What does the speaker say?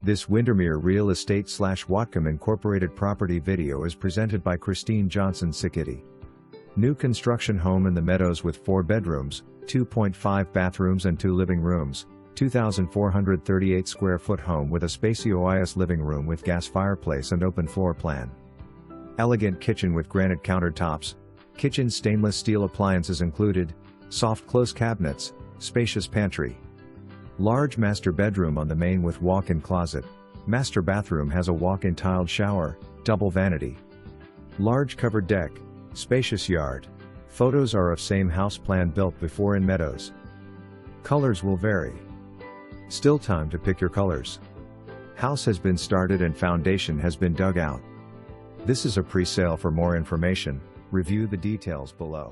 This Windermere Real Estate / Whatcom Incorporated property video is presented by Christine Johnson sqft. New construction home in the Meadows with 4 bedrooms, 2.5 bathrooms and 2 living rooms, 2,438 square foot home with a spacioius living room with gas fireplace and open floor plan. Elegant kitchen with granite countertops, kitchen stainless steel appliances included, soft close cabinets, spacious pantry. Large master bedroom on the main with walk-in closet. Master bathroom has a walk-in tiled shower, double vanity. Large covered deck, spacious yard. Photos are of same house plan built before in Meadows. Colors will vary. Still time to pick your colors. House has been started and foundation has been dug out. This is a pre-sale. For more information, review the details below.